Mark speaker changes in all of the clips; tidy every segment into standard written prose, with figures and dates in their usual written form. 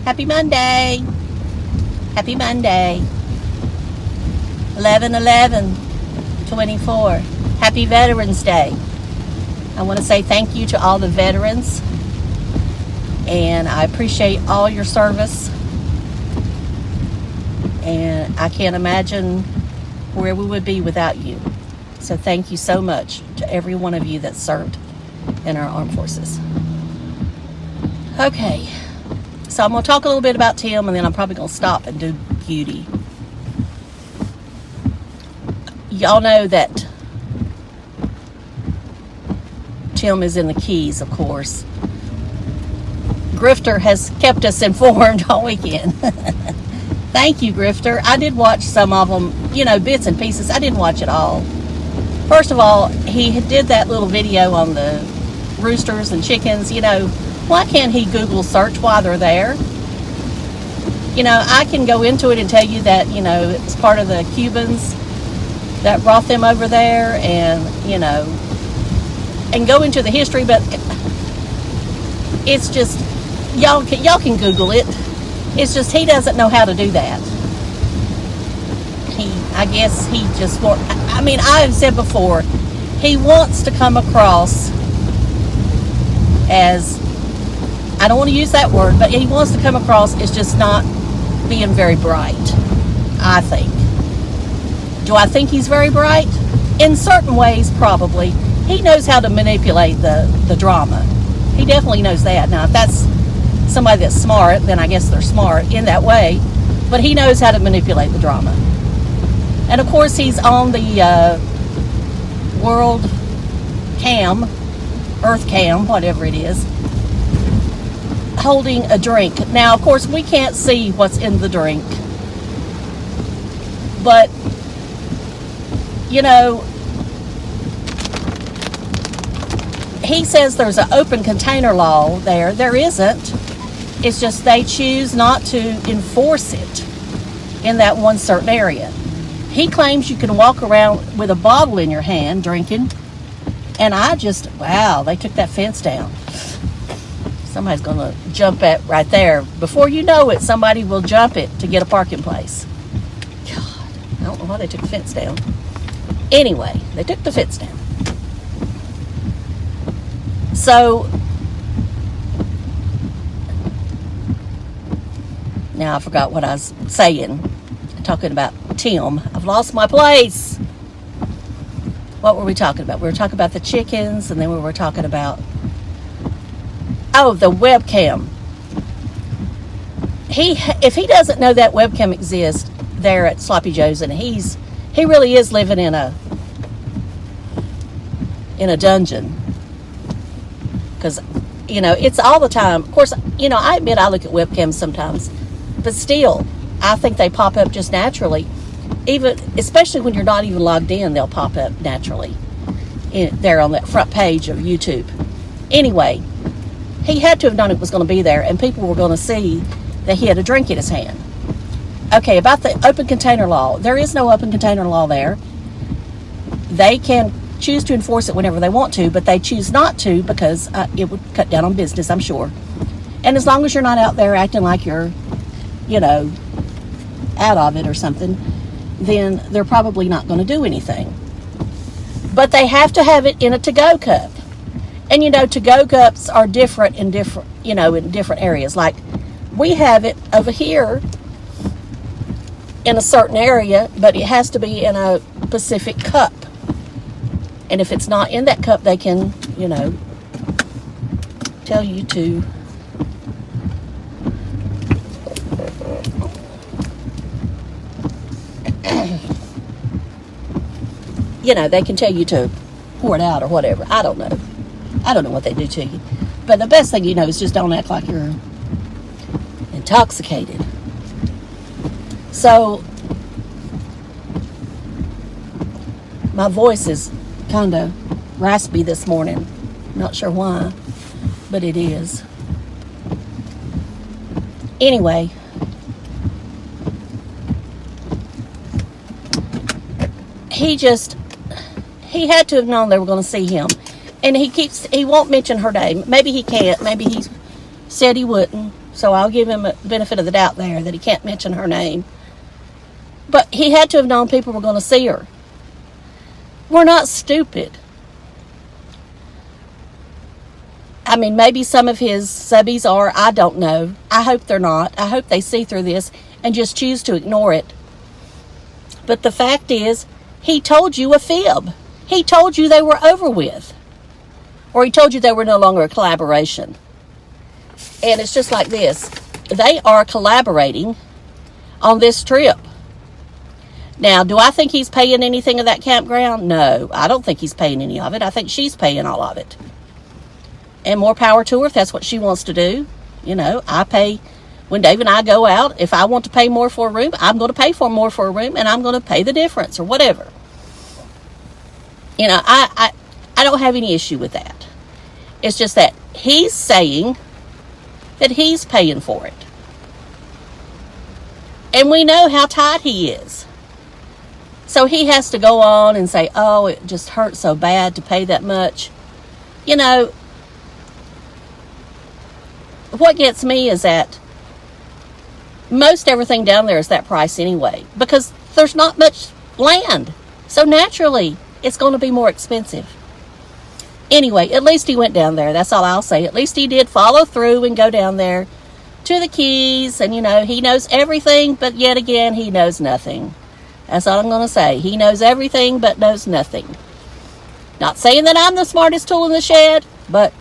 Speaker 1: Happy Monday. Happy Monday. 11/11/24. Happy Veterans Day. I want to say thank you to all the veterans, and I appreciate all your service, and I can't imagine where we would be without you. So thank you so much to every one of you that served in our armed forces. Okay, so I'm going to talk a little bit about Tim, and then I'm probably going to stop and do beauty. Y'all know that Tim is in the Keys, of course. Grifter has kept us informed all weekend. Thank you, Grifter. I did watch some of them, bits and pieces. I didn't watch it all. First of all, he did that little video on the roosters and chickens. Why can't he Google search while they're there? I can go into it and tell you that, it's part of the Cubans that brought them over there, and, and go into the history, but it's just, y'all can Google it. It's just he doesn't know how to do that. I guess he just I've said before, he wants to come across as, I don't want to use that word, but he wants to come across as just not being very bright, I think. Do I think he's very bright? In certain ways, probably. He knows how to manipulate the drama. He definitely knows that. Now, if that's somebody that's smart, then I guess they're smart in that way. But he knows how to manipulate the drama. And, of course, he's on the world cam, earth cam, whatever it is, holding a drink. Now, of course, we can't see what's in the drink. But, he says there's an open container law there. There isn't. It's just they choose not to enforce it in that one certain area. He claims you can walk around with a bottle in your hand drinking, and wow, they took that fence down. Somebody's going to jump it right there. Before you know it, somebody will jump it to get a parking place. God, I don't know why they took the fence down. Anyway, they took the fence down. So, now I forgot what I was saying. Talking about Tim. I've lost my place. What were we talking about? We were talking about the chickens, and then we were talking about, the webcam. If he doesn't know that webcam exists there at Sloppy Joe's, and he really is living in a dungeon. Because, it's all the time. Of course, I admit I look at webcams sometimes. But still, I think they pop up just naturally. Especially when you're not even logged in, they'll pop up naturally. There on that front page of YouTube. Anyway, he had to have known it was going to be there. And people were going to see that he had a drink in his hand. Okay, about the open container law. There is no open container law there. They can choose to enforce it whenever they want to, but they choose not to because it would cut down on business, I'm sure. And as long as you're not out there acting like you're, out of it or something, then they're probably not going to do anything. But they have to have it in a to-go cup. And, to-go cups are different in different areas. Like, we have it over here in a certain area, but it has to be in a specific cup. And if it's not in that cup, they can, tell you to they can tell you to pour it out or whatever. I don't know. I don't know what they do to you. But the best thing is just don't act like you're intoxicated. So, my voice is kind of raspy this morning. Not sure why, but it is. Anyway, he had to have known they were going to see him. And he won't mention her name. Maybe he can't. Maybe he said he wouldn't. So I'll give him a benefit of the doubt there that he can't mention her name. But he had to have known people were going to see her. We're not stupid. I mean, maybe some of his subbies are. I don't know. I hope they're not. I hope they see through this and just choose to ignore it. But the fact is, he told you a fib. He told you they were over with. Or he told you they were no longer a collaboration. And it's just like this. They are collaborating on this trip. Now, do I think he's paying anything of that campground? No, I don't think he's paying any of it. I think she's paying all of it. And more power to her if that's what she wants to do. You know, I pay, when Dave and I go out, if I want to pay more for a room, I'm going to pay for more for a room, and I'm going to pay the difference or whatever. You know, I don't have any issue with that. It's just that he's saying that he's paying for it. And we know how tight he is. So he has to go on and say, oh, it just hurts so bad to pay that much. You know, what gets me is that most everything down there is that price anyway, because there's not much land. So naturally, it's going to be more expensive. Anyway, at least he went down there. That's all I'll say. At least he did follow through and go down there to the Keys. And, you know, he knows everything, but yet again, he knows nothing. That's all I'm going to say. He knows everything, but knows nothing. Not saying that I'm the smartest tool in the shed, but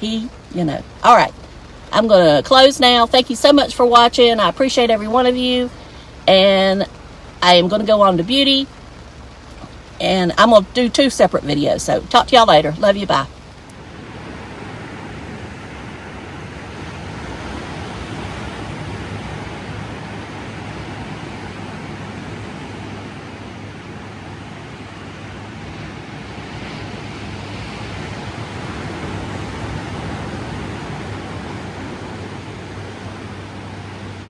Speaker 1: he, you know. All right. I'm going to close now. Thank you so much for watching. I appreciate every one of you. And I am going to go on to beauty. And I'm going to do 2 separate videos. So talk to y'all later. Love you. Bye.